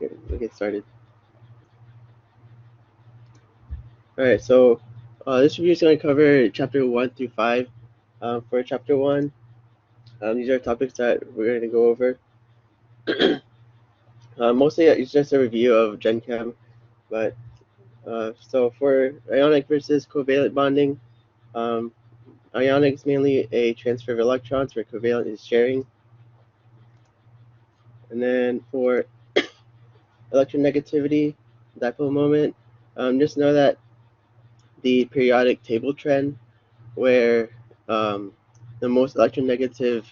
Okay, we'll get started. Alright, so this review is going to cover chapter 1 through 5. For chapter 1, these are topics that we're going to go over. Mostly it's just a review of Gen Chem, but so for ionic versus covalent bonding, ionic is mainly a transfer of electrons, where covalent is sharing. And then for electronegativity, dipole moment, just know that the periodic table trend, where the most electronegative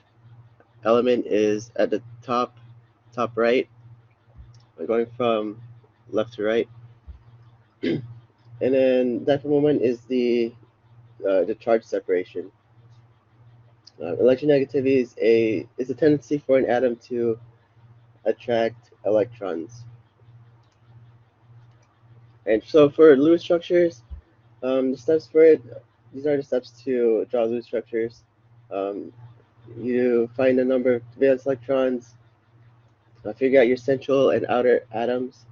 element is at the top right, going from left to right. And then dipole moment is the charge separation. Electronegativity is a tendency for an atom to attract electrons. And so for Lewis structures, the steps for it, these are the steps to draw Lewis structures. You find the number of valence electrons, figure out your central and outer atoms,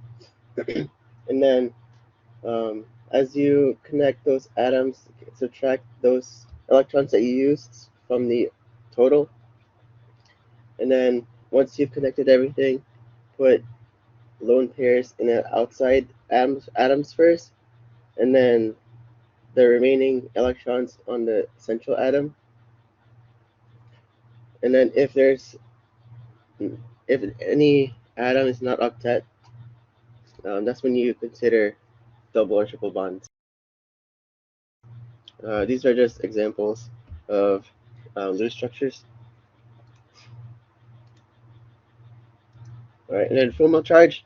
and then as you connect those atoms, subtract those electrons that you used from the total, and then once you've connected everything, put lone pairs in the outside atoms first, and then the remaining electrons on the central atom. And then if any atom is not octet, that's when you consider double or triple bonds. These are just examples of Lewis structures. All right, and then formal charge.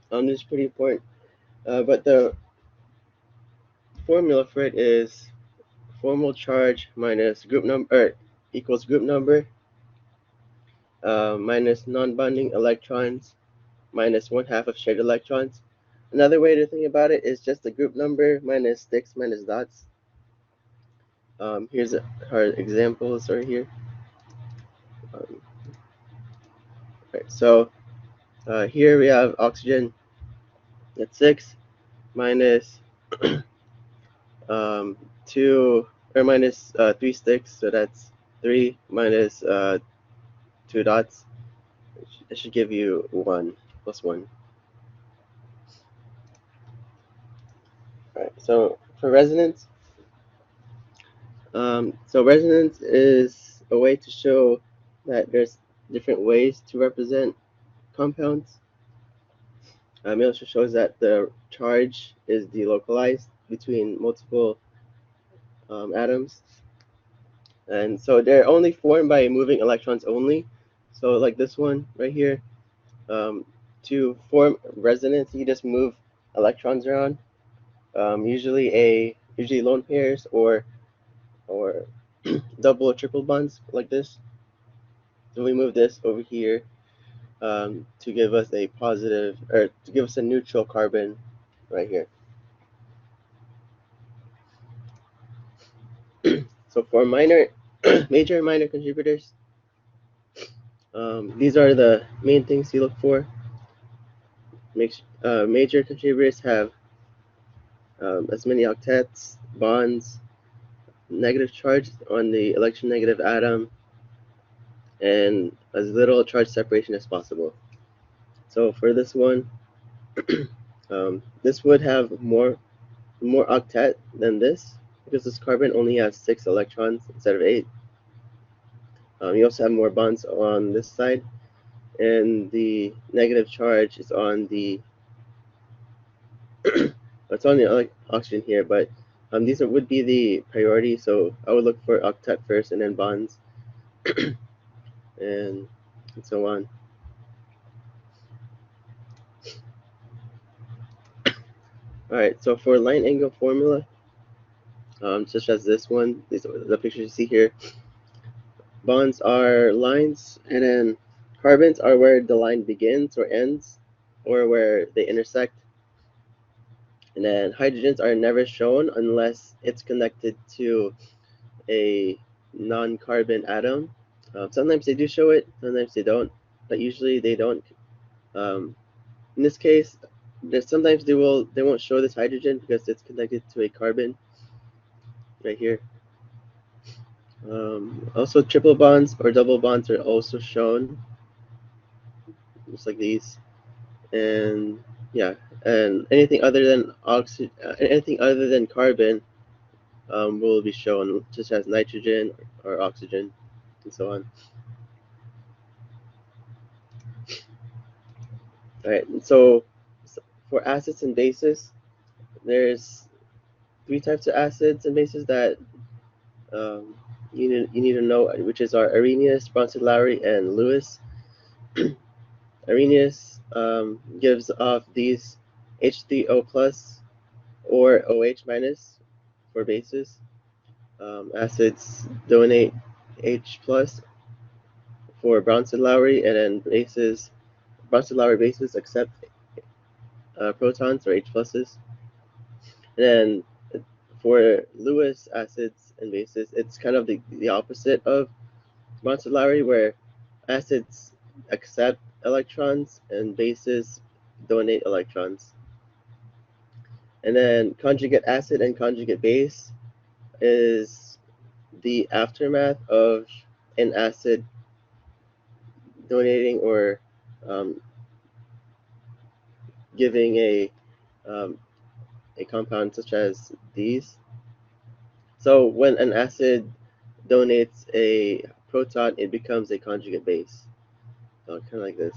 This is pretty important, but the formula for it is formal charge minus group number equals group number minus non-bonding electrons minus 1/2 of shared electrons. Another way to think about it is just the group number minus sticks minus dots. Here's our examples right here. Right, so here we have oxygen at 6 minus 2 or minus 3 sticks, so that's 3 minus 2 dots. It should give you 1 plus 1. Alright, so for resonance, so resonance is a way to show that there's different ways to represent compounds. It also shows that the charge is delocalized between multiple atoms. And so they're only formed by moving electrons only. So like this one right here, to form resonance, you just move electrons around, usually lone pairs or double or triple bonds like this. So we move this over here to give us a positive, or to give us a neutral carbon right here. So for major and minor contributors, these are the main things you look for. Major contributors have as many octets, bonds, negative charge on the electronegative atom, and as little charge separation as possible. So for this one, this would have more octet than this, because this carbon only has 6 electrons instead of 8. You also have more bonds on this side, and the negative charge is on the it's on the oxygen here, but these would be the priority, so I would look for octet first and then bonds and so on. Alright, so for line angle formula, such as this one, the pictures you see here, bonds are lines, and then carbons are where the line begins or ends, or where they intersect. And then hydrogens are never shown unless it's connected to a non-carbon atom. Sometimes they do show it, sometimes they don't, but usually they don't In this case, sometimes they won't show this hydrogen because it's connected to a carbon right here. Also, triple bonds or double bonds are also shown, just like these. And yeah, and anything other than anything other than carbon will be shown, such as nitrogen or oxygen, and so on. All right, and so for acids and bases, there's 3 types of acids and bases that you need to know, which is our Arrhenius, Bronsted-Lowry, and Lewis. Arrhenius gives off these H3O plus or OH minus for bases. Acids donate H plus for Bronsted-Lowry, and then Bronsted-Lowry bases accept protons or H pluses. And then for Lewis acids and bases, it's kind of the opposite of Bronsted-Lowry, where acids accept electrons and bases donate electrons. And then conjugate acid and conjugate base is the aftermath of an acid donating or giving a compound such as these. So when an acid donates a proton, it becomes a conjugate base. So kind of like this.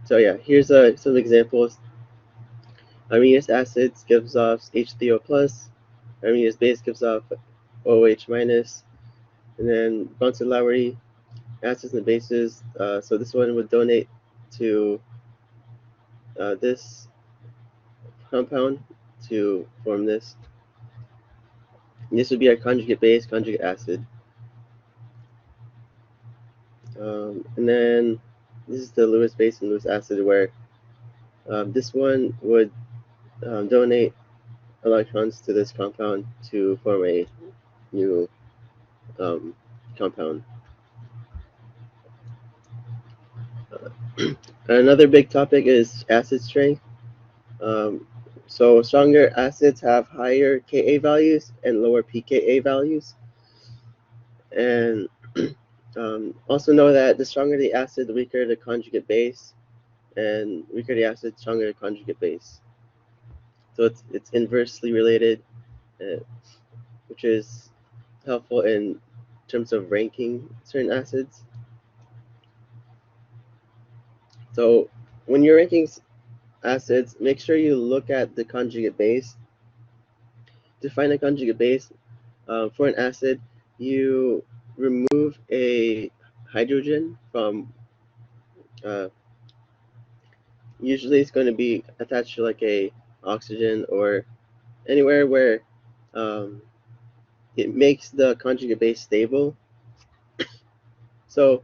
So yeah, here's some examples. Arrhenius acids gives off H3O plus. Arrhenius base gives off OH minus. And then Bronsted-Lowry acids and bases. So this one would donate to this compound to form this. And this would be our conjugate base, conjugate acid. And then this is the Lewis base and Lewis acid, where this one would donate electrons to this compound to form a new compound. Another big topic is acid strength. So stronger acids have higher Ka values and lower pKa values. And also know that the stronger the acid, the weaker the conjugate base, and weaker the acid, stronger the conjugate base. So it's inversely related, which is helpful in terms of ranking certain acids. So when you're ranking acids, make sure you look at the conjugate base. To find a conjugate base for an acid, you remove a hydrogen from, usually it's going to be attached to like a oxygen or anywhere where it makes the conjugate base stable. So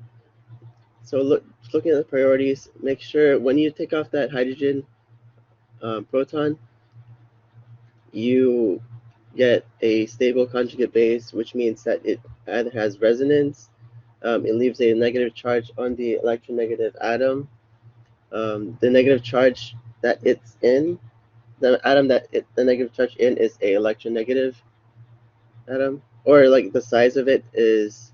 looking at the priorities, make sure when you take off that hydrogen proton, you get a stable conjugate base, which means that it either has resonance, it leaves a negative charge on the electronegative atom. The negative charge that it's in, the atom that the negative charge in is a electronegative atom, or like the size of it is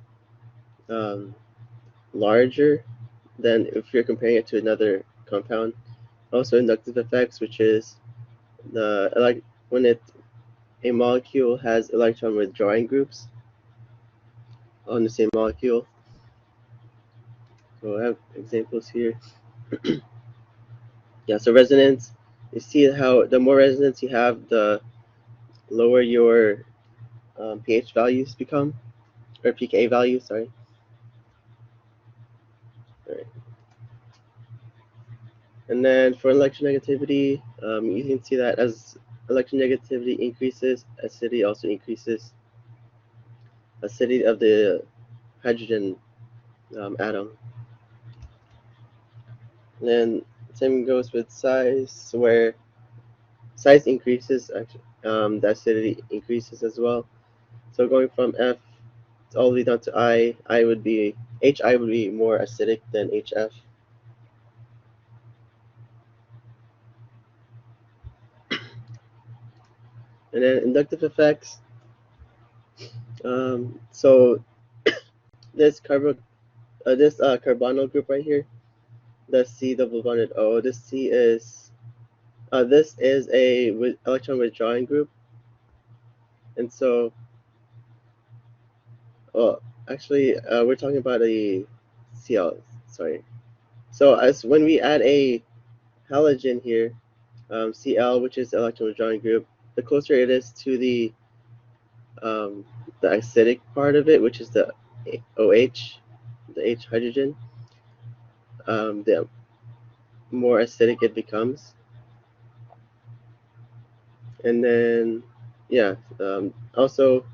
larger than if you're comparing it to another compound. Also, inductive effects, which is when a molecule has electron withdrawing groups on the same molecule. So I have examples here. Yeah, so resonance, you see how the more resonance you have, the lower your pH values become, or pKa values, sorry. All right. And then for electronegativity, you can see that as electronegativity increases, acidity also increases. Acidity of the hydrogen atom. And then same goes with size, where size increases, actually, the acidity increases as well. So going from F all the way down to I would be, HI would be more acidic than HF. And then inductive effects. So this carbonyl group right here, the C double bonded O. This C is this is a electron withdrawing group, and so actually we're talking about a Cl. Sorry. So as when we add a halogen here, Cl, which is the electron withdrawing group, the closer it is to the acidic part of it, which is the OH, the H hydrogen, the more acidic it becomes. And then, yeah, also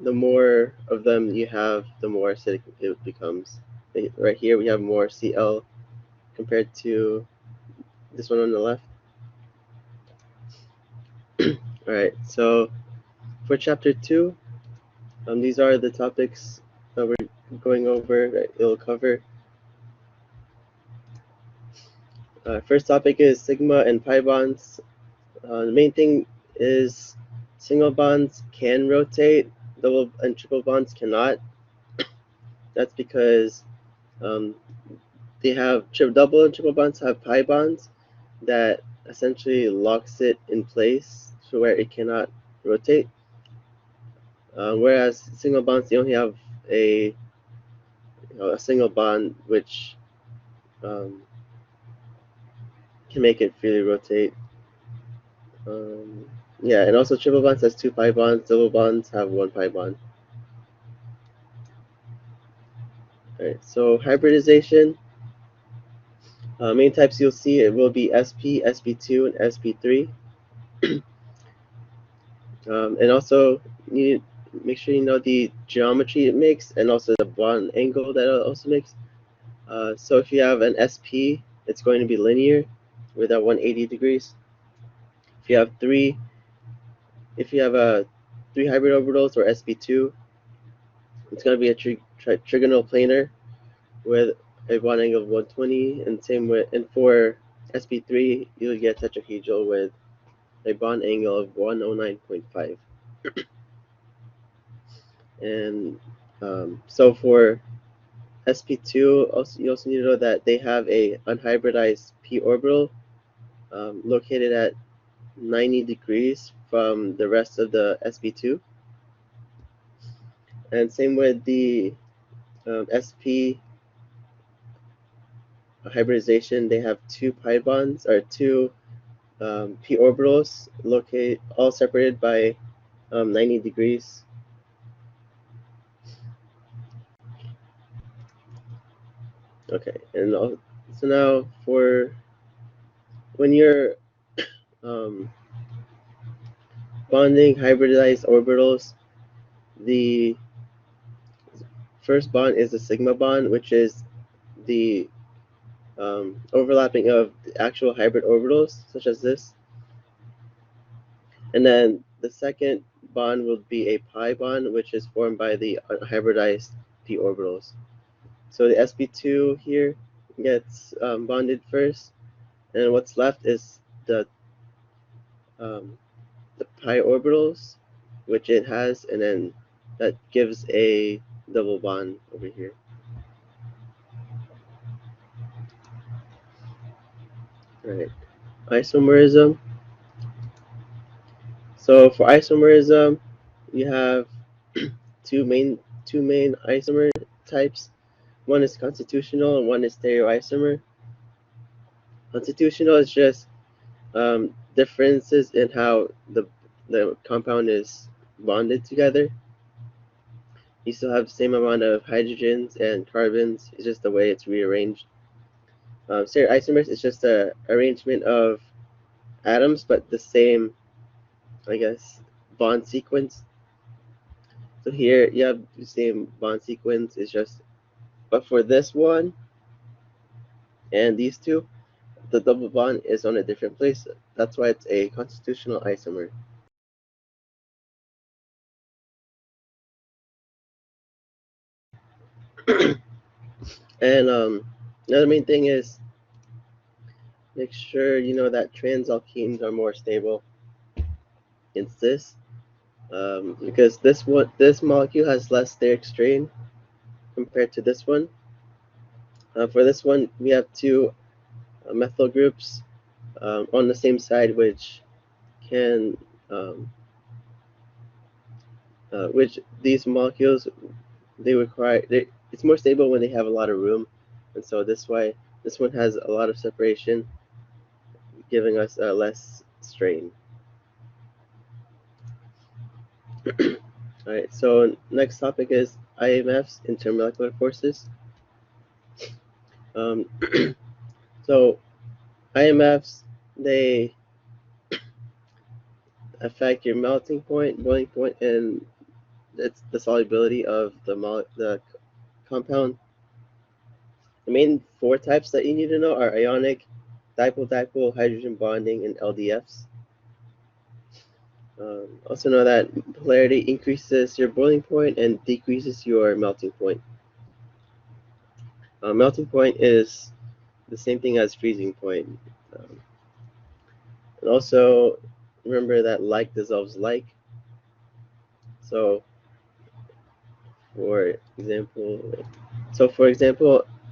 the more of them you have, the more acidic it becomes. Right here we have more Cl compared to this one on the left. All right, so for chapter 2, these are the topics that we're going over that it'll cover. First topic is sigma and pi bonds. The main thing is single bonds can rotate, double and triple bonds cannot. That's because they have double and triple bonds have pi bonds that essentially locks it in place to where it cannot rotate. Whereas single bonds, they only have a single bond which can make it freely rotate. Yeah, and also triple bonds has 2 pi bonds, double bonds have 1 pi bond. Alright, so hybridization. Main types you'll see it will be sp, sp2, and sp3. And also you need make sure you know the geometry it makes and also the bond angle that it also makes. So if you have an sp, it's going to be linear with a 180 degrees. If you have three hybrid orbitals or sp2, it's going to be a trigonal planar with a bond angle of 120, and same with, and for sp3 you'll get tetrahedral with a bond angle of 109.5. And so for sp2, you also need to know that they have a unhybridized p orbital located at 90 degrees from the rest of the sp2. And same with the sp hybridization, they have 2 pi bonds or 2 p orbitals located all separated by 90 degrees. Okay, and so now for when you're bonding hybridized orbitals, the first bond is the sigma bond, which is the overlapping of the actual hybrid orbitals, such as this. And then the second bond will be a pi bond, which is formed by the hybridized p orbitals. So the sp2 here gets bonded first, and what's left is the pi orbitals, which it has, and then that gives a double bond over here. All right, isomerism. So for isomerism, you have two main isomer types. One is constitutional and one is stereoisomer. Constitutional is just differences in how the compound is bonded together. You still have the same amount of hydrogens and carbons. It's just the way it's rearranged. Stereoisomers is just a arrangement of atoms, but the same, I guess, bond sequence. So here you have the same bond sequence. It's just, but for this one and these two, the double bond is on a different place. That's why it's a constitutional isomer. And another main thing is make sure you know that transalkenes are more stable. It's this, because this molecule has less steric strain compared to this one. For this one, we have two methyl groups on the same side, which can which these molecules it's more stable when they have a lot of room, and so this one has a lot of separation, giving us less strain. All right, so next topic is IMFs, intermolecular forces. So IMFs, they affect your melting point, boiling point, and it's the solubility of the compound. The main four types that you need to know are ionic, dipole-dipole, hydrogen bonding, and LDFs. Also know that polarity increases your boiling point and decreases your melting point. Melting point is the same thing as freezing point. And also remember that like dissolves like. So for example,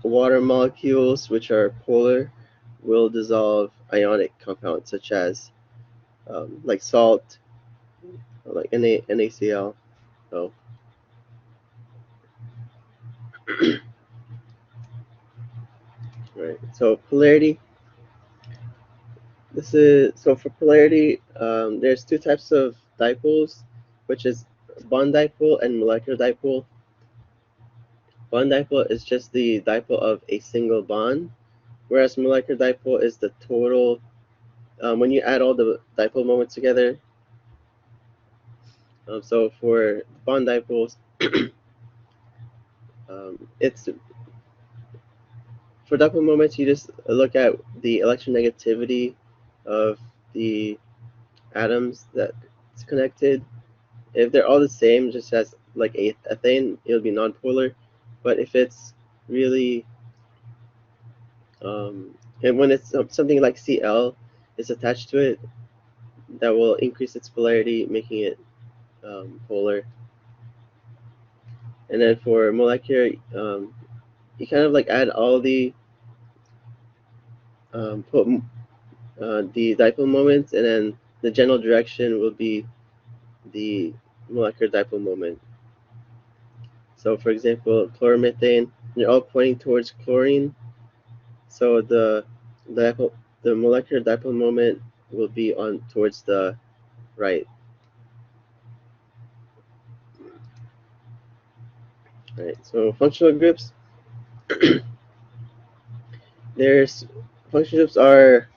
water molecules which are polar will dissolve ionic compounds such as like salt, like NaCl. So right. So polarity. For polarity. There's two types of dipoles, which is bond dipole and molecular dipole. Bond dipole is just the dipole of a single bond, whereas molecular dipole is the total. When you add all the dipole moments together. So for bond dipoles, it's for dipole moments, you just look at the electronegativity of the atoms that's connected. If they're all the same, just as like ethane, it'll be nonpolar. But if it's really, and when it's something like Cl is attached to it, that will increase its polarity, making it polar. And then for molecular, you kind of like add all the the dipole moments, and then the general direction will be the molecular dipole moment. So for example, chloromethane, they're all pointing towards chlorine. So the molecular dipole moment will be on towards the right. Right. So functional groups. There's functional groups are,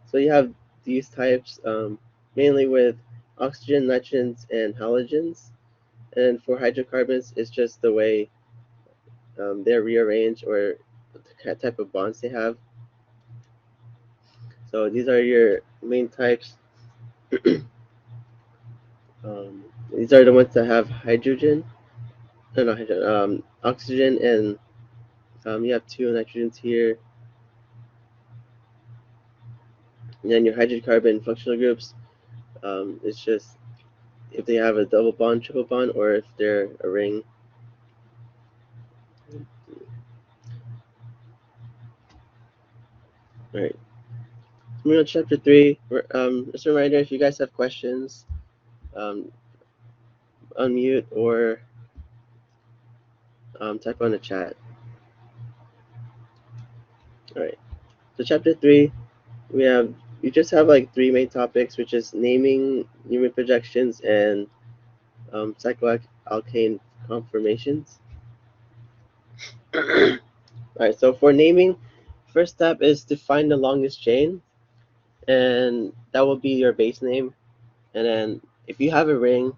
so you have these types mainly with oxygen, nitrogens, and halogens. And for hydrocarbons, it's just the way they're rearranged or the type of bonds they have. So these are your main types. These are the ones that have hydrogen, no, not hydrogen, oxygen, and you have two nitrogens here. And then your hydrocarbon functional groups, it's just if they have a double bond, triple bond, or if they're a ring. All right. Moving on to chapter 3. Just a reminder, if you guys have questions, unmute or type on the chat. All right. So chapter 3, you just have like three main topics, which is naming, Newman projections, and cycloalkane conformations. All right. So for naming, first step is to find the longest chain, and that will be your base name. And then if you have a ring,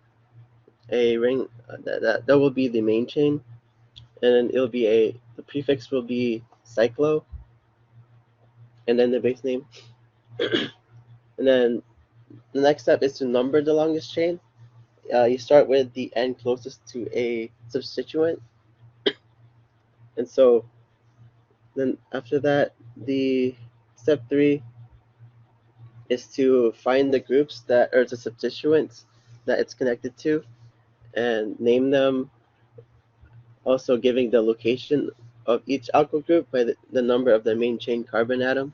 that will be the main chain, and then it'll be the prefix will be cyclo, and then the base name. And then the next step is to number the longest chain. You start with the end closest to a substituent, and so then after that, the step 3 is to find the groups that are the substituents that it's connected to and name them, also giving the location of each alkyl group by the number of the main chain carbon atom.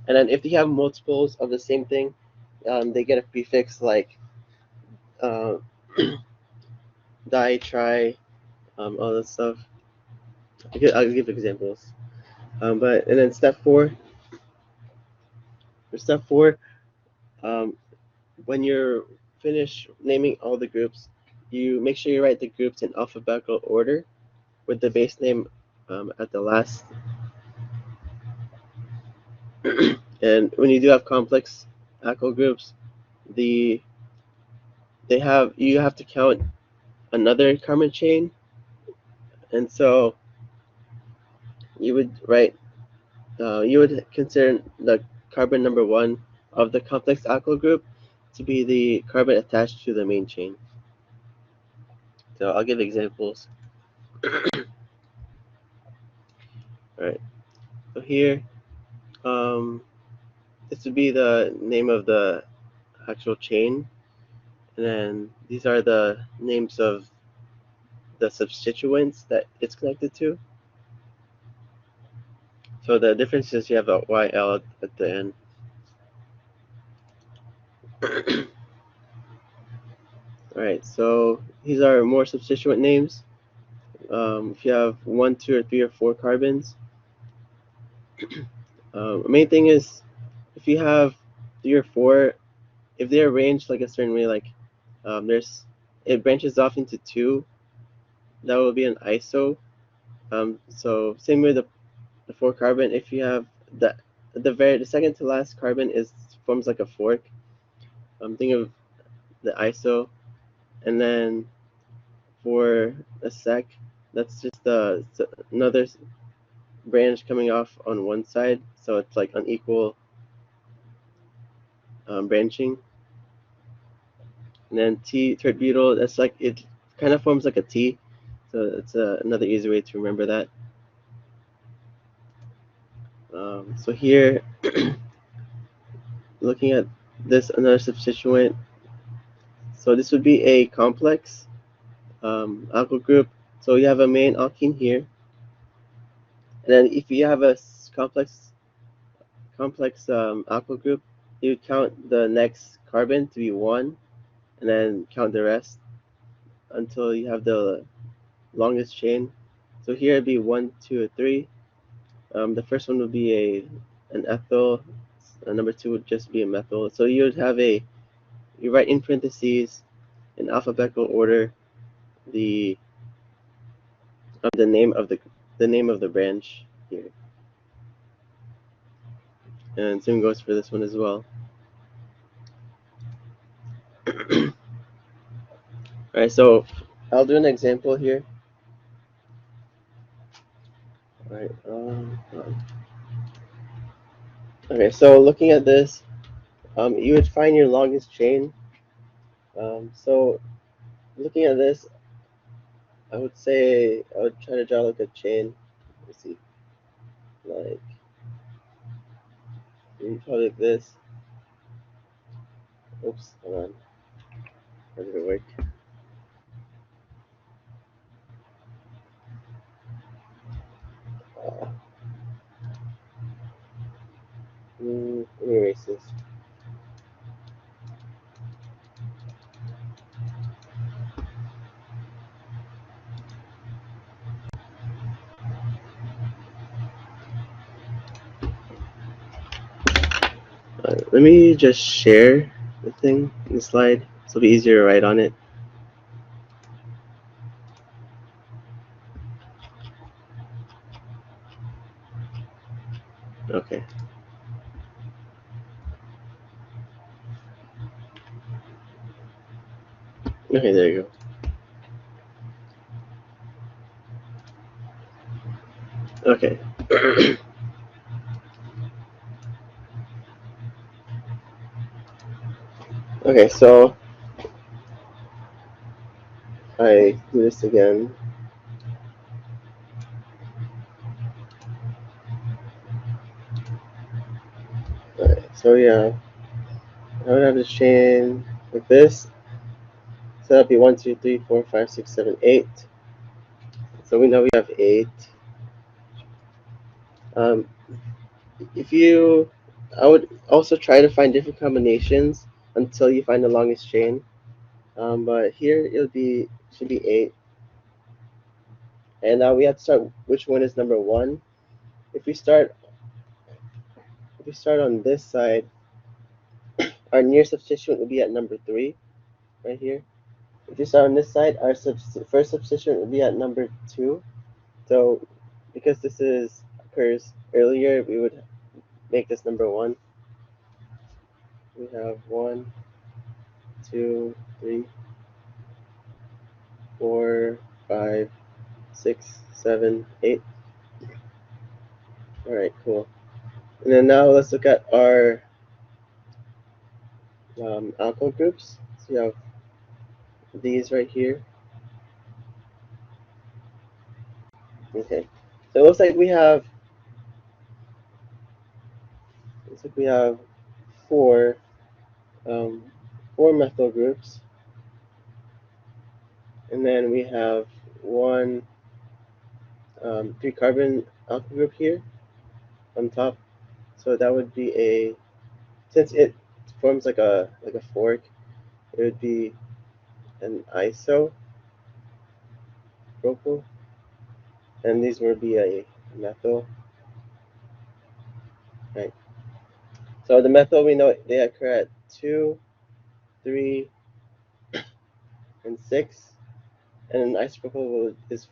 And then if you have multiples of the same thing, they get a prefix like uh, di, tri, all that stuff. I'll give examples. And then step 4, for step 4, when you're finished naming all the groups, you make sure you write the groups in alphabetical order with the base name at the last. And when you do have complex alkyl groups, you have to count another carbon chain, and so you would consider the carbon number 1 of the complex alkyl group to be the carbon attached to the main chain. So I'll give examples. Alright, so here, this would be the name of the actual chain, and then these are the names of the substituents that it's connected to. So the difference is you have a YL at the end. Alright, so these are more substituent names. If you have 1, 2, or 3, or 4 carbons. The main thing is if you have 3 or 4, if they're arranged like a certain way, like it branches off into 2, that will be an iso. So same with the 4 carbon. If you have the second to last carbon forms like a fork. Think of the iso, and then for a sec, that's just another branch coming off on one side, so it's like unequal branching. And then tert butyl, that's like it kind of forms like a T, so it's another easy way to remember that. So here, looking at this another substituent, so this would be a complex alkyl group. So you have a main alkene here, and then if you have a complex alkyl group, you count the next carbon to be 1, and then count the rest until you have the longest chain. So here it'd be 1, 2, or 3. The first one would be an ethyl. Number 2 would just be a methyl. So you would have you write in parentheses in alphabetical order the name of the branch here. And same goes for this one as well. Alright, so I'll do an example here. Alright, okay, so looking at this, you would find your longest chain. So looking at this, I would try to draw like a chain. Let's see, like probably like this. Oops, hold on. How did it work? Let me erase this. Let me just share the thing in the slide, so it'll be easier to write on it. Okay. Okay, there you go. Okay. Okay, so I do this again. Alright, so yeah. I would have this chain like this. So that'd be 1, 2, 3, 4, 5, 6, 7, 8. So we know we have 8. Um, I would also try to find different combinations until you find the longest chain. But here should be 8. And now we have to start which one is number 1. If we start on this side, our nearest substituent would be at number 3, right here. If you start on this side, our first substituent would be at number 2. So because this occurs earlier, we would make this number 1. We have 1, 2, 3, 4, 5, 6, 7, 8. All right, cool. And then now let's look at our alkyl groups. So you have these right here. Okay. So it looks like we have four um, 4 methyl groups, and then we have one 3-carbon alkyl group here on top. So that would be since it forms like a fork, it would be an isopropyl, and these would be a methyl. Right. So the methyl, we know they occur at 2, 3, and 6, and an isopropyl is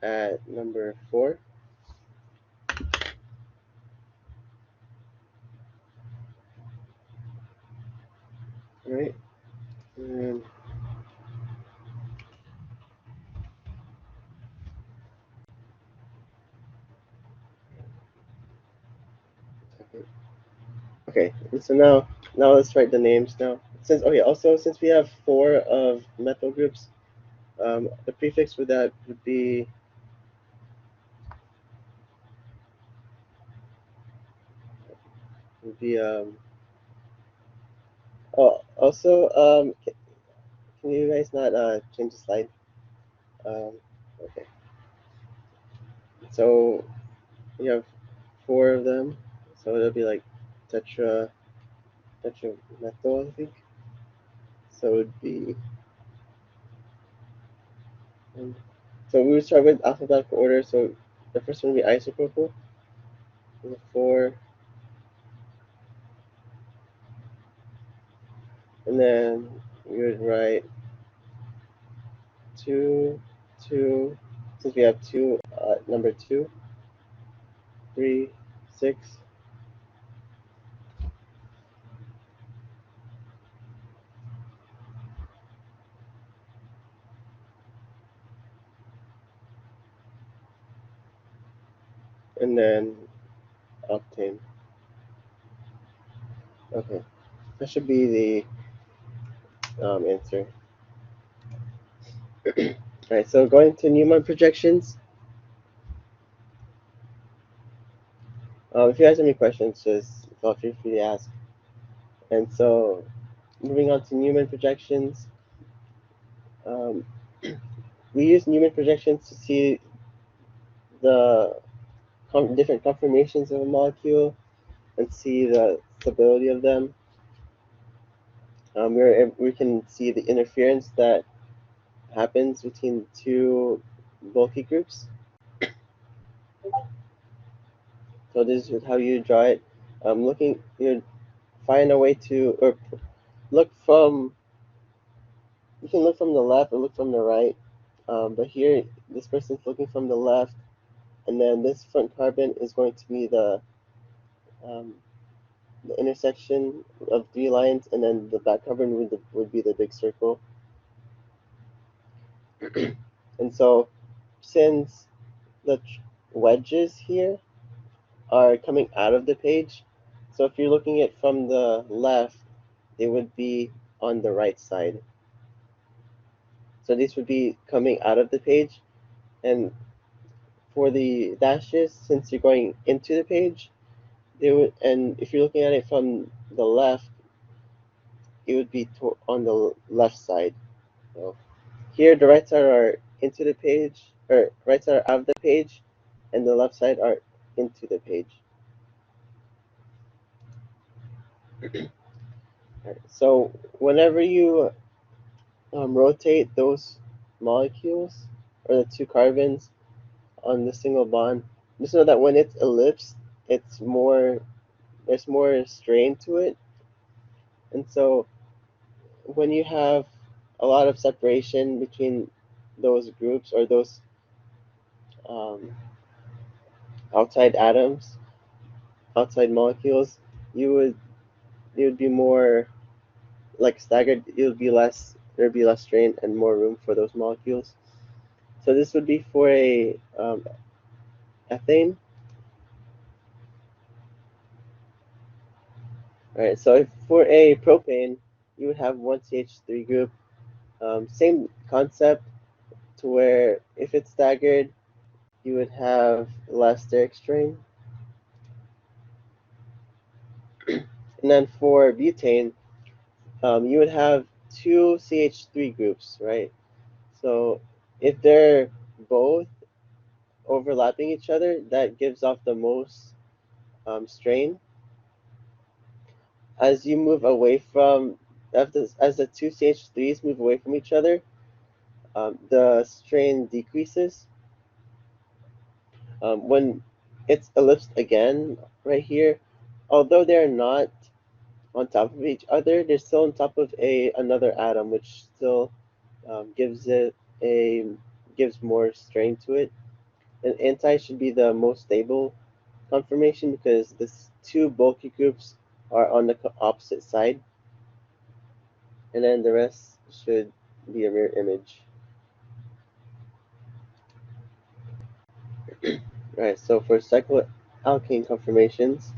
at number 4. All right. And okay, and so now let's write the names now. Since we have 4 of methyl groups, the prefix for that would be oh, also can you guys not change the slide? Okay. So we have 4 of them, so it'll be like tetramethyl, I think. So it would be so we would start with alphabetical order. So the first one would be isopropyl, 4, and then we would write 2, 2, since we have 2, number 2, 3, 6, and then octane. Okay, that should be the answer. Alright, so going to Newman projections. If you guys have any questions, just feel free to ask. And so, moving on to Newman projections, we use Newman projections to see the different conformations of a molecule and see the stability of them. We can see the interference that happens between 2 bulky groups. So this is how you draw it. You find a way to, or look from, you can look from the left or look from the right. But here, this person's looking from the left, and then this front carbon is going to be the intersection of 3 lines, and then the back carbon would be the big circle. And so, since the wedges here are coming out of the page, so if you're looking at from the left, they would be on the right side. So these would be coming out of the page, and for the dashes, since you're going into the page, and if you're looking at it from the left, it would be on the left side. So here the right side are into the page, or right side are out of the page, and the left side are into the page. Right. So whenever you rotate those molecules or the two carbons on the single bond, just know that when it's ellipsed, there's more strain to it, and so when you have a lot of separation between those groups or those um, outside atoms, outside molecules, you would it would be more like staggered. There'd be less strain and more room for those molecules. So this would be for a ethane. All right. So if for a propane, you would have one CH3 group. Same concept to where if it's staggered, you would have less steric strain. And then for butane, you would have two CH3 groups, right? So if they're both overlapping each other, that gives off the most strain. As you move away from, as the two CH3s move away from each other, the strain decreases. When it's ellipsed again, right here, although they're not on top of each other, they're still on top of another atom, which still gives it a gives more strain to it. An anti should be the most stable conformation because the two bulky groups are on the opposite side, and then the rest should be a mirror image. Right, so for cycloalkane conformations,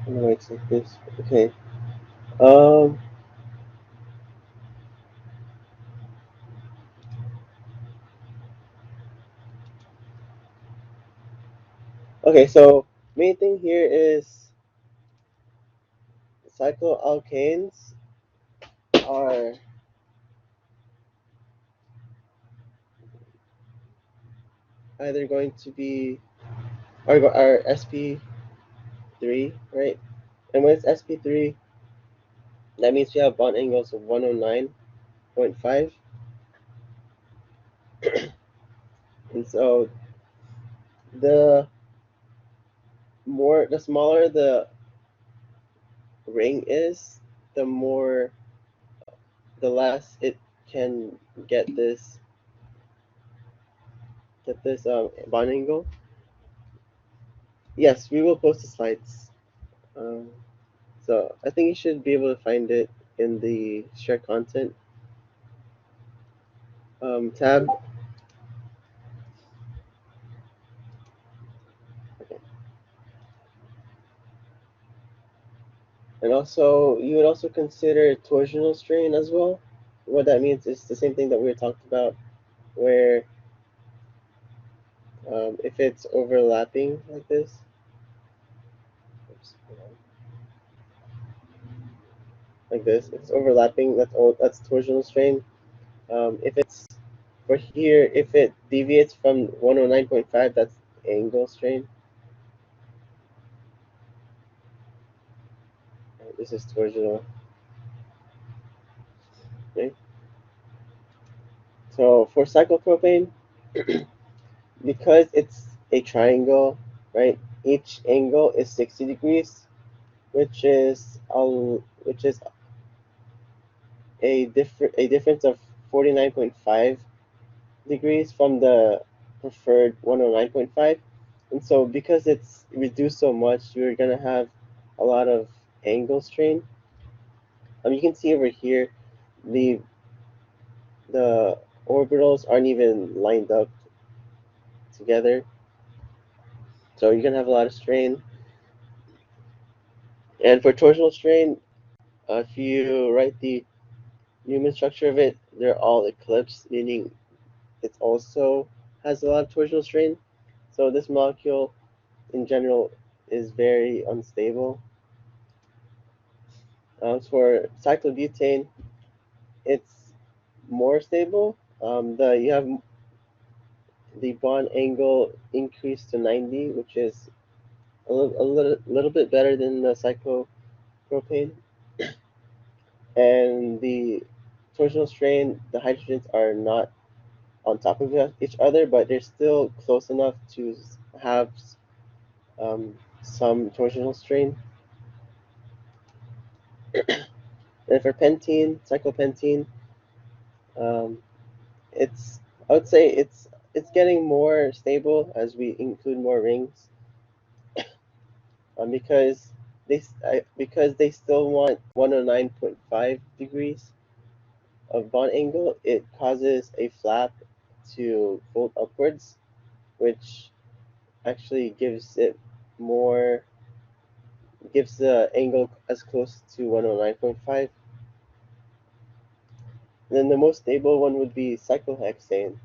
I'm gonna write like this. Okay. Um. Okay, so main thing here is cycloalkanes are either going to be are sp3, right? And when it's sp3, that means we have bond angles of 109.5. And so the the smaller the ring is, the more the less it can get this bond angle. Yes, we will post the slides. Um, so I think you should be able to find it in the share content tab. Okay. And also, you would also consider torsional strain as well. What that means is the same thing that we talked about, where if it's overlapping like this, oops, like this, if it's overlapping, that's torsional strain. If it's for here, if it deviates from 109.5, that's angle strain. Right, this is torsional. Okay. So for cyclopropane, because it's a triangle, right? Each angle is 60 degrees, which is a difference of 49.5 degrees from the preferred 109.5. And so because it's reduced so much, you're gonna have a lot of angle strain. You can see over here the the orbitals aren't even lined up together. So you're gonna have a lot of strain. And for torsional strain, if you write the Newman structure of it, they're all eclipsed, meaning it also has a lot of torsional strain. So this molecule in general is very unstable. For cyclobutane, it's more stable. You have the bond angle increased to 90, which is a little bit better than the cyclopropane. And the torsional strain, the hydrogens are not on top of each other, but they're still close enough to have some torsional strain. And for pentene, cyclopentene, um, I would say it's getting more stable as we include more rings, because they still want 109.5 degrees of bond angle. It causes a flap to fold upwards, which actually gives the angle as close to 109.5. Then the most stable one would be cyclohexane.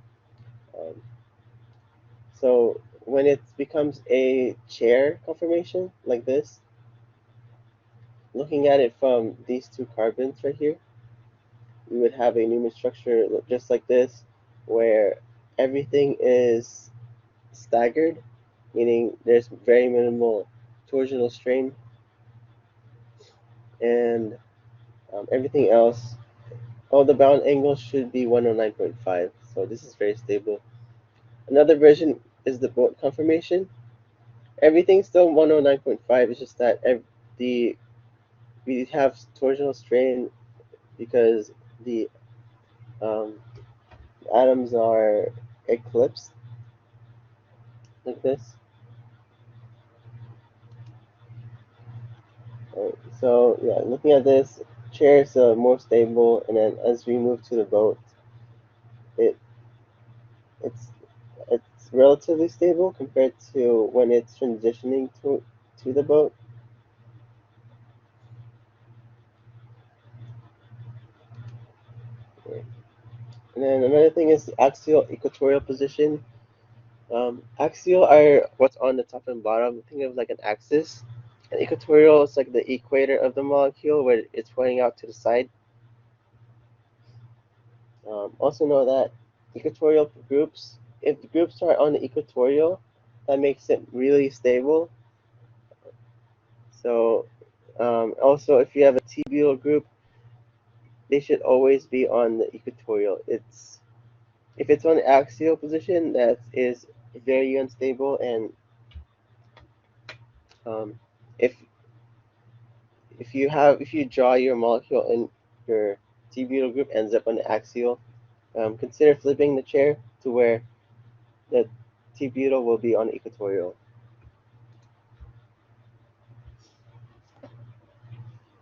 Um, so when it becomes a chair conformation like this, looking at it from these two carbons right here, we would have a Newman structure just like this, where everything is staggered, meaning there's very minimal torsional strain, and everything else, all the bound angles should be 109.5. So this is very stable. Another version is the boat conformation. Everything's still 109.5. It's just that we have torsional strain because the um, atoms are eclipsed like this. So yeah, looking at this, chair is more stable, and then as we move to the boat, it it's it's relatively stable compared to when it's transitioning to the boat. And then another thing is the axial equatorial position. Axial are what's on the top and bottom. Think of like an axis. And equatorial is like the equator of the molecule where it's pointing out to the side. Also know that equatorial groups, if the groups are on the equatorial, that makes it really stable. So also if you have a t-butyl group, they should always be on the equatorial. If it's on the axial position, that is very unstable, and um, if if you draw your molecule and your t-butyl group ends up on the axial, consider flipping the chair to where the t-butyl will be on the equatorial.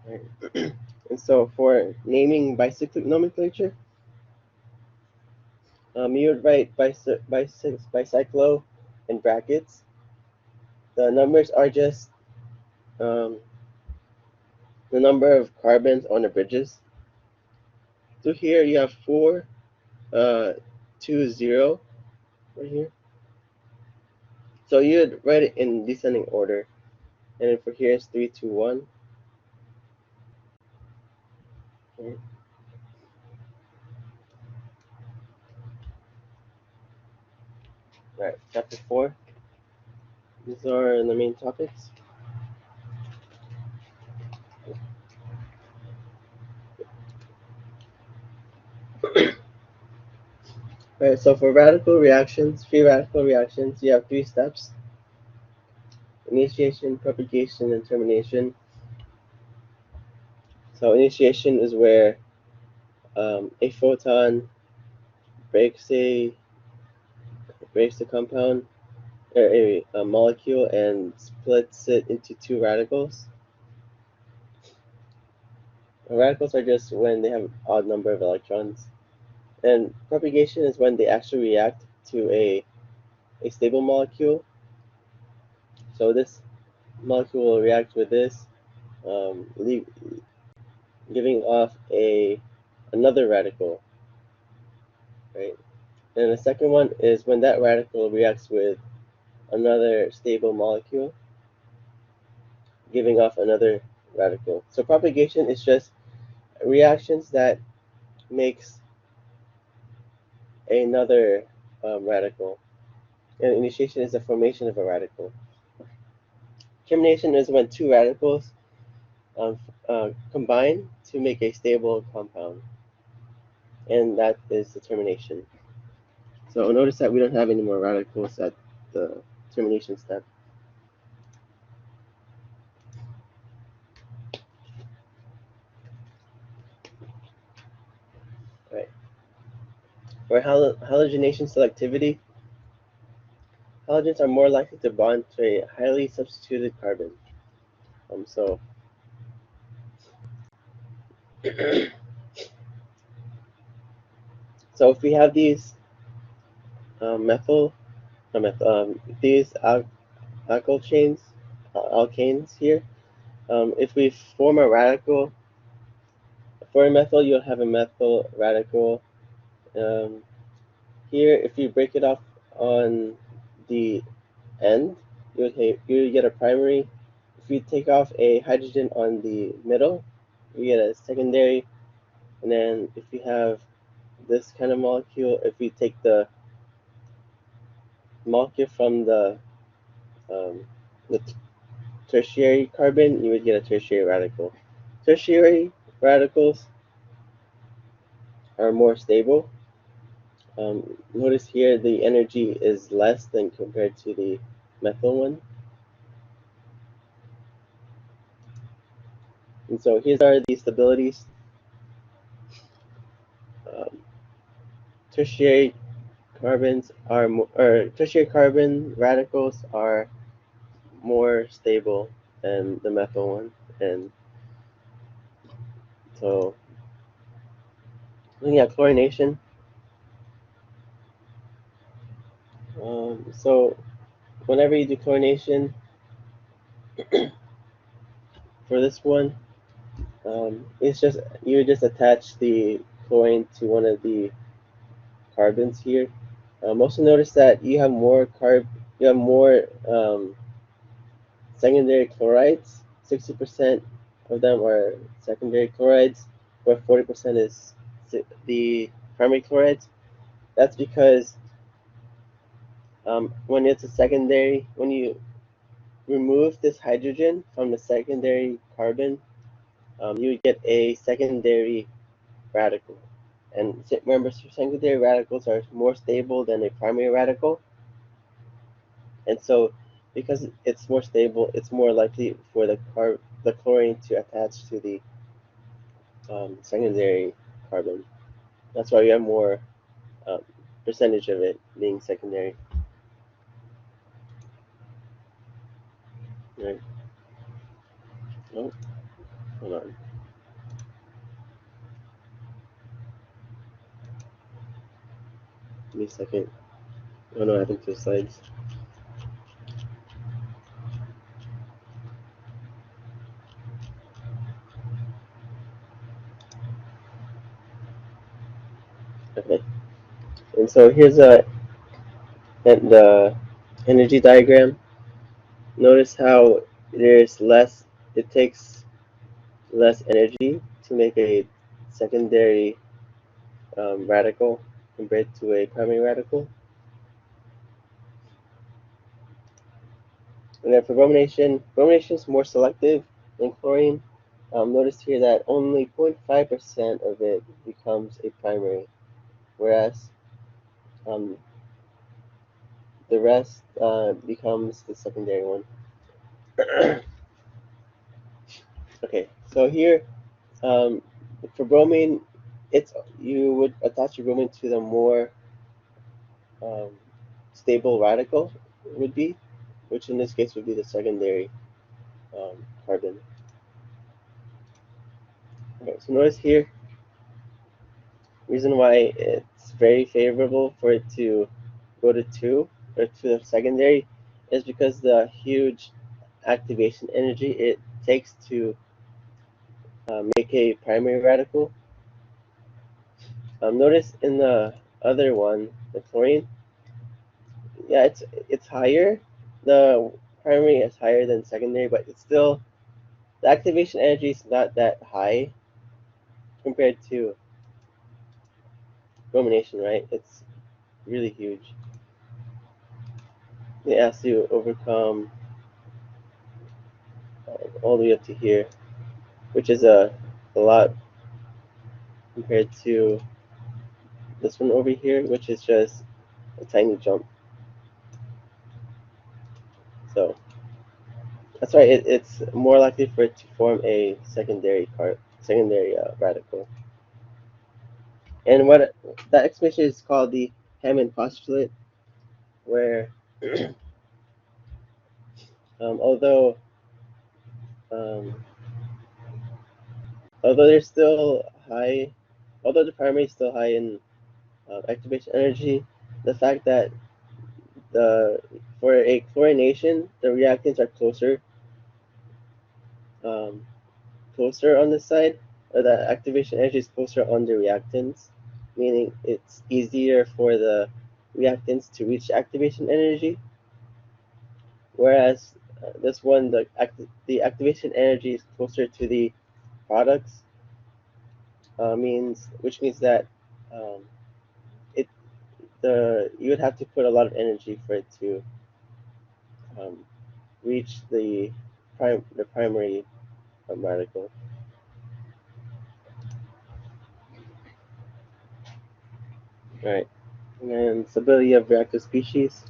Right. And so for naming bicyclic nomenclature, you would write bicyclo in brackets. The numbers are just um, the number of carbons on the bridges. So here you have 4, 2, 0 right here. So you'd write it in descending order. And then for here it's 3, 2, 1. Okay. Right, chapter 4. These are the main topics. Right, so for radical reactions, free radical reactions, you have 3 steps: initiation, propagation, and termination. So initiation is where a photon breaks a compound or a molecule and splits it into 2 radicals. Radicals are just when they have an odd number of electrons. And propagation is when they actually react to a stable molecule. So this molecule will react with this, giving off another radical, right? And the second one is when that radical reacts with another stable molecule, giving off another radical. So propagation is just reactions that makes another radical. And initiation is the formation of a radical. Termination is when two radicals combine to make a stable compound. And that is the termination. So notice that we don't have any more radicals at the termination step. All right. For halogenation selectivity, halogens are more likely to bond to a highly substituted carbon. So if we have these these alkyl chains, alkanes here, if we form a radical, for a methyl, you'll have a methyl radical. Here, if you break it off on the end, you would get a primary. If you take off a hydrogen on the middle, you get a secondary. And then if you have this kind of molecule, if you take the molecule from the tertiary carbon, you would get a tertiary radical. Tertiary radicals are more stable. Notice here the energy is less than compared to the methyl one. And so here are the stabilities. Tertiary carbons are tertiary carbon radicals are more stable than the methyl one, and so looking at chlorination. So whenever you do chlorination for this one, it's just you just attach the chlorine to one of the carbons here. Also notice that you have more secondary chlorides. 60% of them are secondary chlorides, where 40% is the primary chlorides. That's because when it's a secondary, when you remove this hydrogen from the secondary carbon, you would get a secondary radical. And remember, secondary radicals are more stable than a primary radical. And so, because it's more stable, it's more likely for the chlorine to attach to the secondary carbon. That's why you have more percentage of it being secondary. Right. Oh, hold on. Give me a second. Oh no, I think two slides. Okay. And so here's the energy diagram. Notice how it takes less energy to make a secondary radical compared to a primary radical. And then for bromination is more selective than chlorine. Notice here that only 0.5% of it becomes a primary, whereas the rest becomes the secondary one. Okay, so here for bromine, you would attach your bromine to the more stable radical would be, which in this case would be the secondary carbon. Okay, so notice here, reason why it's very favorable for it to go to 2 or to the secondary is because the huge activation energy it takes to make a primary radical. Notice in the other one, the chlorine, yeah, it's higher, the primary is higher than secondary, but it's still, the activation energy is not that high compared to rumination, right? It's really huge. It has to overcome all the way up to here, which is a lot compared to this one over here, which is just a tiny jump. So that's why it's more likely for it to form a secondary radical. And what that explanation is called the Hammond Postulate, where although um, although they're still high, although the primary is still high in activation energy, the fact that for a chlorination, the reactants are um, closer on this side, or the activation energy is closer on the reactants, meaning it's easier for the reactants to reach activation energy. Whereas this one, the activation energy is closer to the products, which means that um, it you would have to put a lot of energy for it to um, reach the primary radical. All right, and then stability of reactive species.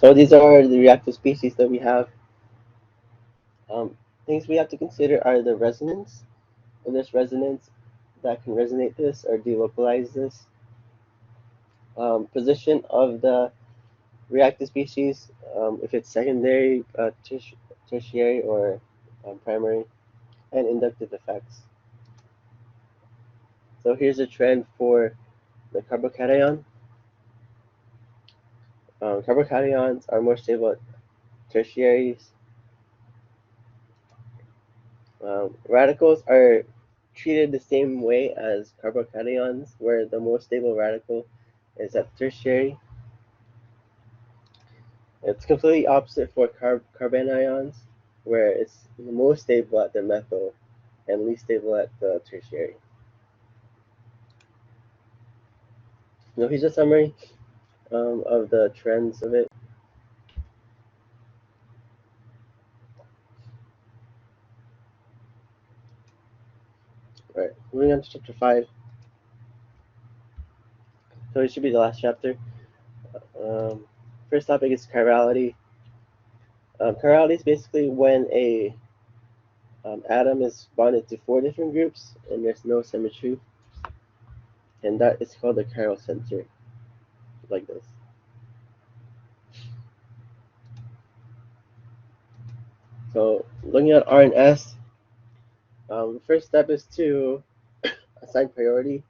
So these are the reactive species that we have. Things we have to consider are the resonance. If there's resonance that can resonate this or delocalize this. Position of the reactive species, if it's secondary, tertiary, or primary, and inductive effects. So here's a trend for the carbocation. Carbocations are more stable at tertiaries. Radicals are treated the same way as carbocations, where the most stable radical is at tertiary. It's completely opposite for carbanions, where it's the most stable at the methyl and least stable at the tertiary. Now here's a summary of the trends of it. All right, moving on to chapter 5. So it should be the last chapter. First topic is chirality. Chirality is basically when a atom is bonded to 4 different groups and there's no symmetry, and that is called the chiral center, like this. So looking at R and S, the first step is to assign priority.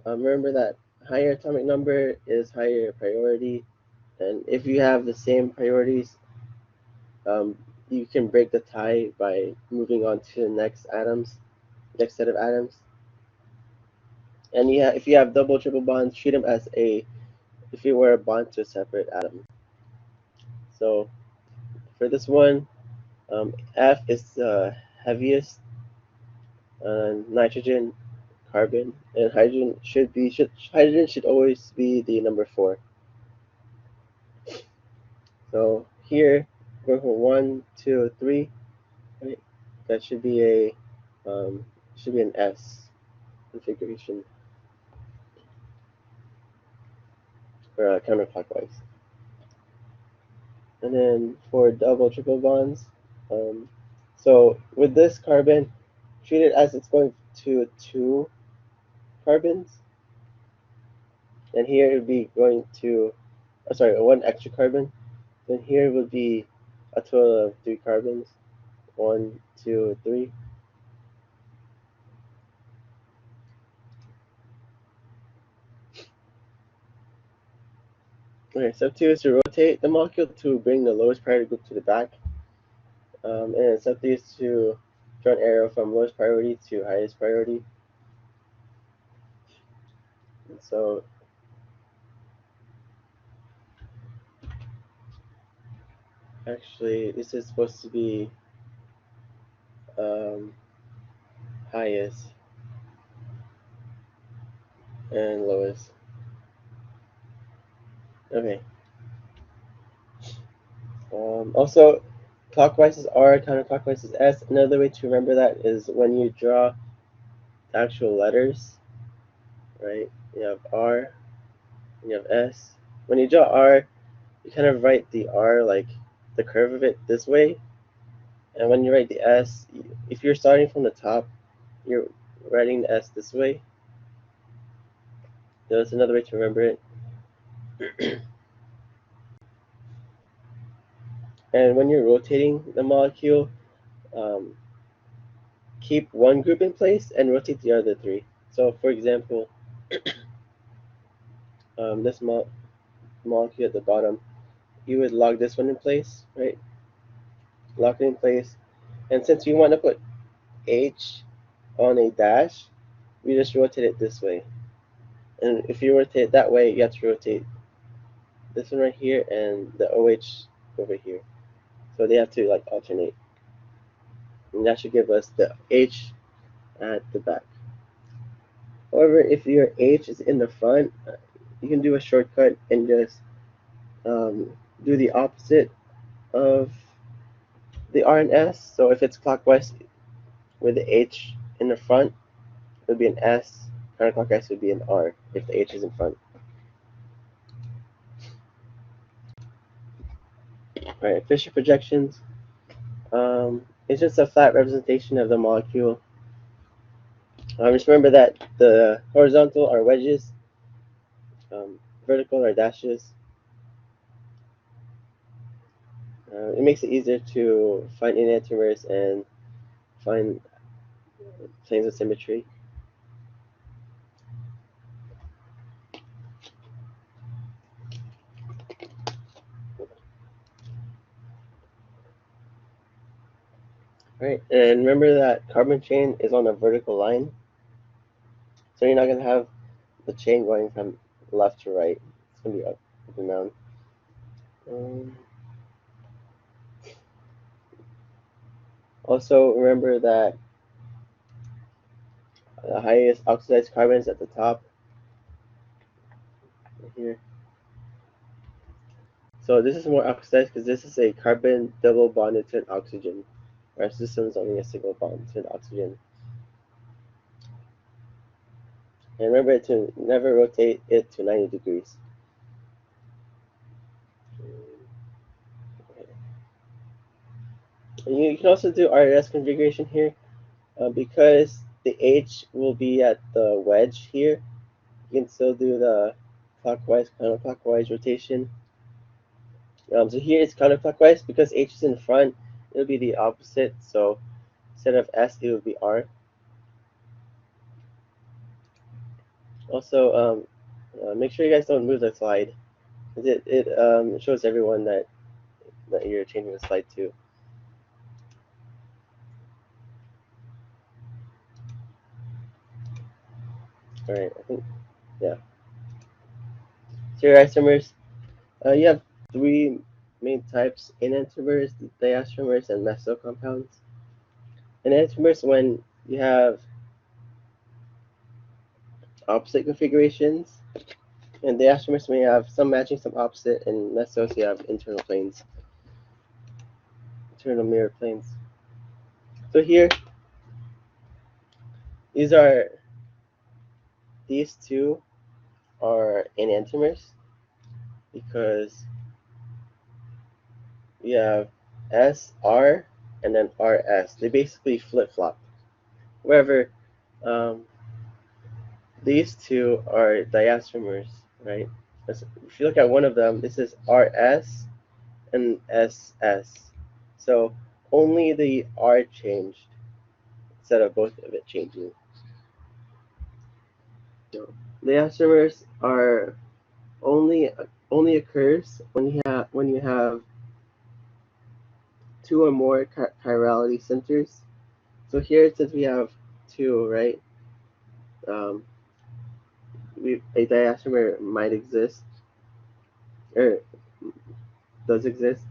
Remember that higher atomic number is higher priority, and if you have the same priorities, you can break the tie by moving on to the next set of atoms. And if you have double, triple bonds, treat them as if you were a bond to a separate atom. So for this one, F is the heaviest, nitrogen, carbon, and hydrogen should always be the number 4. So here, going from 1, 2, 3, right? That should be an S configuration, or counterclockwise. And then for double, triple bonds, so with this carbon, treat it as it's going to 2 carbons, and here it would be going to, 1 extra carbon. Then here would be a total of 3 carbons, 1, 2, 3. Okay, step 2 is to rotate the molecule to bring the lowest priority group to the back. And step 3 is to draw an arrow from lowest priority to highest priority. So actually, this is supposed to be highest and lowest. Okay. Also, clockwise is R, counterclockwise is S. Another way to remember that is when you draw the actual letters, right? You have R, and you have S. When you draw R, you kind of write the R, like the curve of it, this way. And when you write the S, if you're starting from the top, you're writing the S this way. That's another way to remember it. And when you're rotating the molecule, keep one group in place and rotate the other three. So for example, this molecule at the bottom, you would lock this one in place, right? Lock it in place. And since we want to put H on a dash, we just rotate it this way. And if you rotate it that way, you have to rotate this one right here and the OH over here. So they have to like alternate. And that should give us the H at the back. However, if your H is in the front, you can do a shortcut and just do the opposite of the R and S. So if it's clockwise with the H in the front, it would be an S. Counterclockwise would be an R if the H is in front. All right, Fisher projections. It's just a flat representation of the molecule. Just remember that the horizontal are wedges, vertical are dashes. It makes it easier to find enantiomers and find planes of symmetry. Right, and remember that carbon chain is on a vertical line, so you're not going to have the chain going from left to right. It's going to be up and down. Also, remember that the highest oxidized carbon is at the top, right here. So this is more oxidized because this is a carbon double bonded to an oxygen. Our system is only a single bond to an oxygen. And remember to never rotate it to 90 degrees. And you can also do RS configuration here because the H will be at the wedge here. You can still do the clockwise, counterclockwise rotation. So here it's counterclockwise because H is in front. It'll be the opposite. So instead of S, it will be R. Also, make sure you guys don't move the slide. It shows everyone that you're changing the slide too. All right, I think, yeah. So your isomers, you have three main types: enantiomers, diastromers, and meso compounds. Enantiomers, when you have opposite configurations, and diastromers may have some matching, some opposite, and mesos you have internal planes, internal mirror planes. So here, these two are enantiomers because we have SR and then RS. They basically flip-flop. However, these two are diastromers, right? If you look at one of them, this is RS and SS. So only the R changed instead of both of it changing. So diastromers are only occurs when you have two or more chirality centers. So here, since we have two, right? a diastomer might exist, or does exist.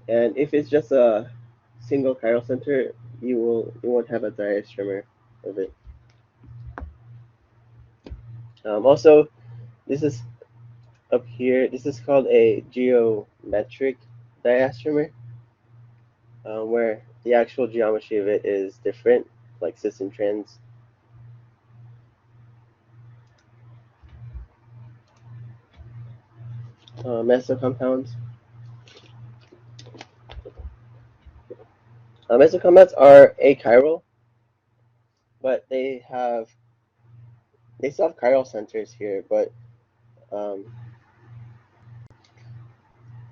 And if it's just a single chiral center, you won't have a diastomer of it. Also, this is up here. This is called a geometric diastomer, where the actual geometry of it is different, like cis and trans. Mesocompounds. Mesocompounds are achiral, but they still have chiral centers here, but um,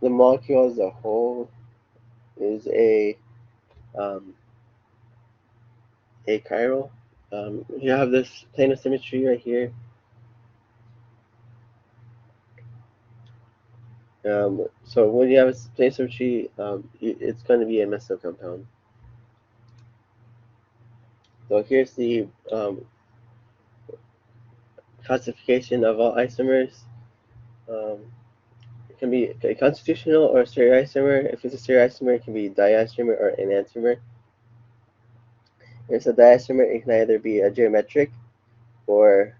the molecule as a whole is achiral. You have this plane of symmetry right here. So when you have a plane of symmetry, it's going to be a mesocompound. So here's the classification of all isomers. It can be a constitutional or a stereoisomer. If it's a stereoisomer, it can be diastomer or enantiomer. If it's a diastomer, it can either be a geometric or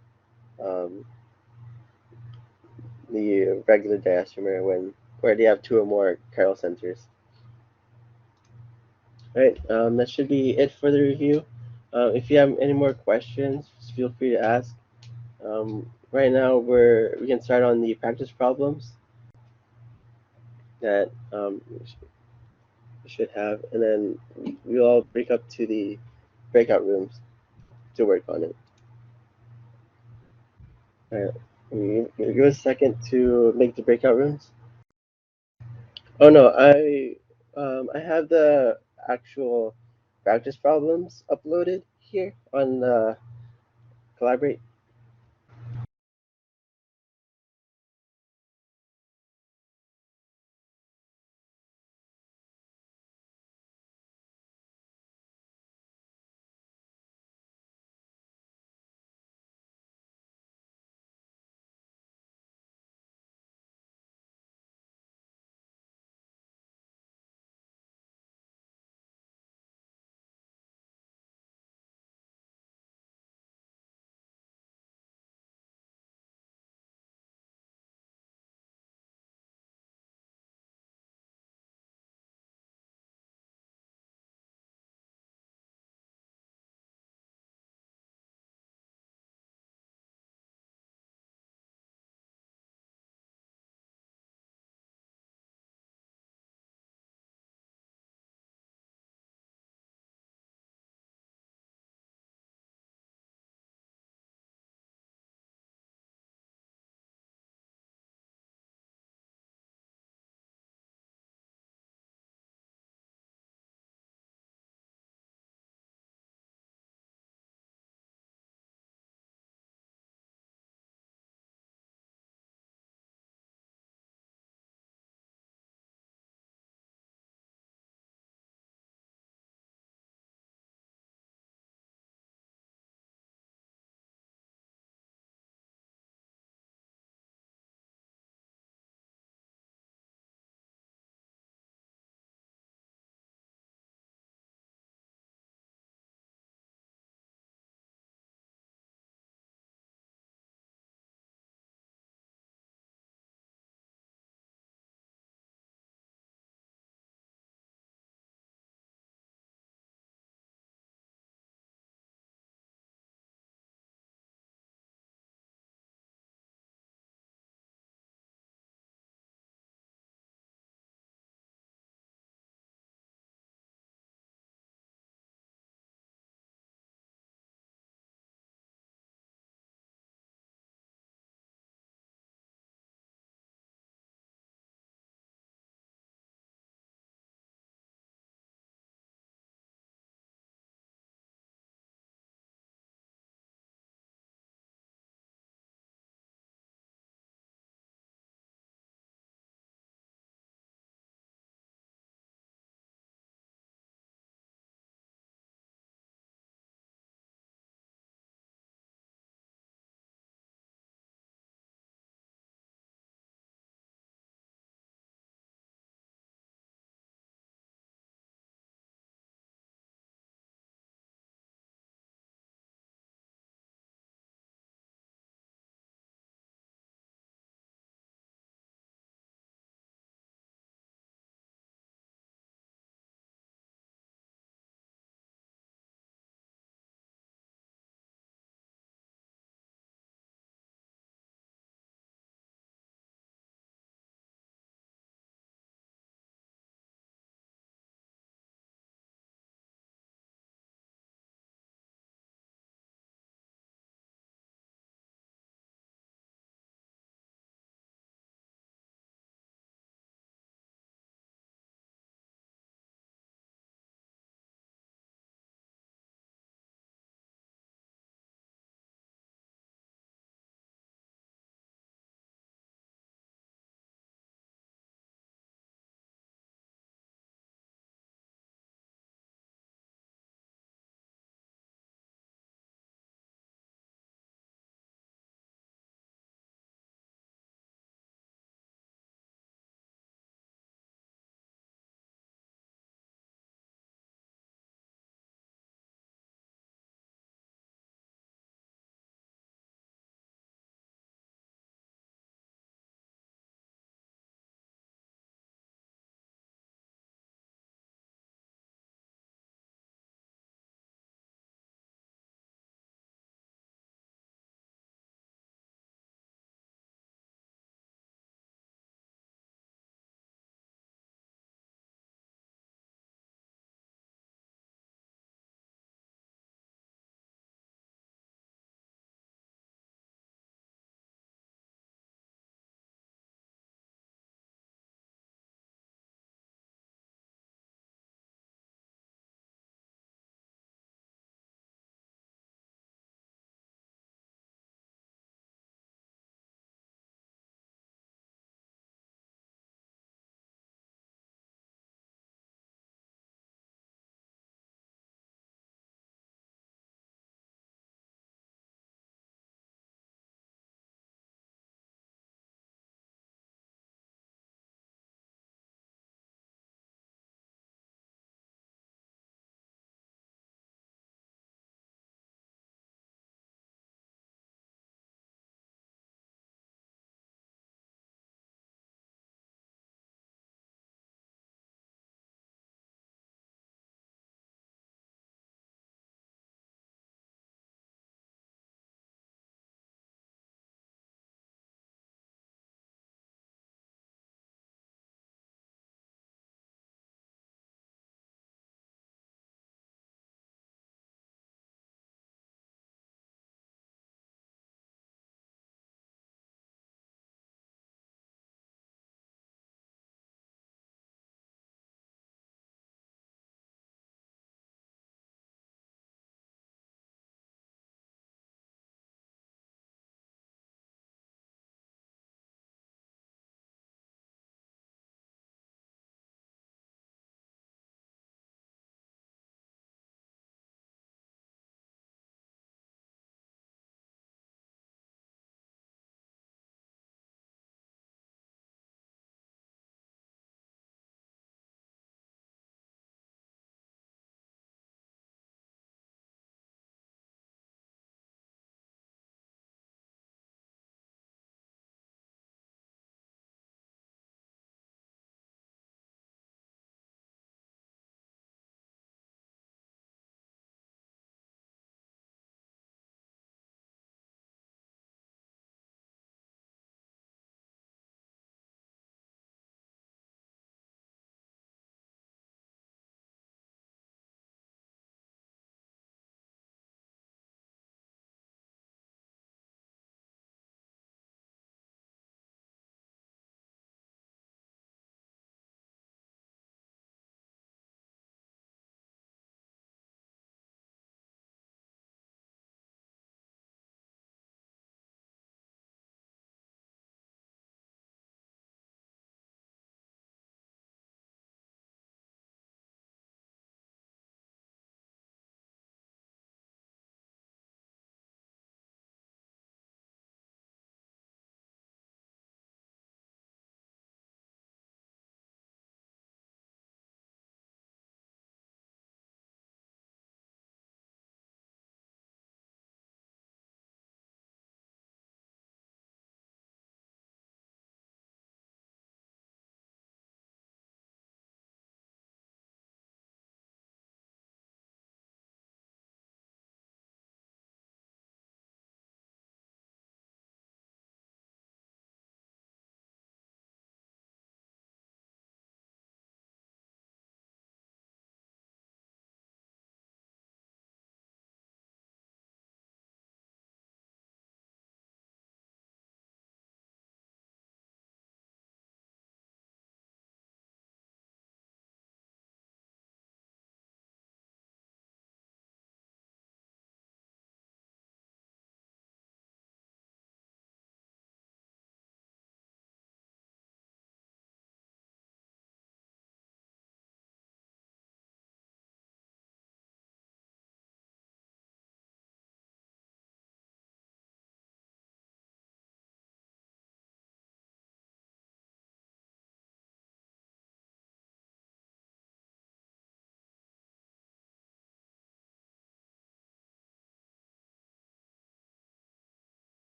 the regular diastomer where they have two or more chiral centers. All right, that should be it for the review. If you have any more questions, just feel free to ask. Right now, we can start on the practice problems that we should have, and then we'll all break up to the breakout rooms to work on it. All right, give us a second to make the breakout rooms. Oh no, I have the actual practice problems uploaded here on Collaborate.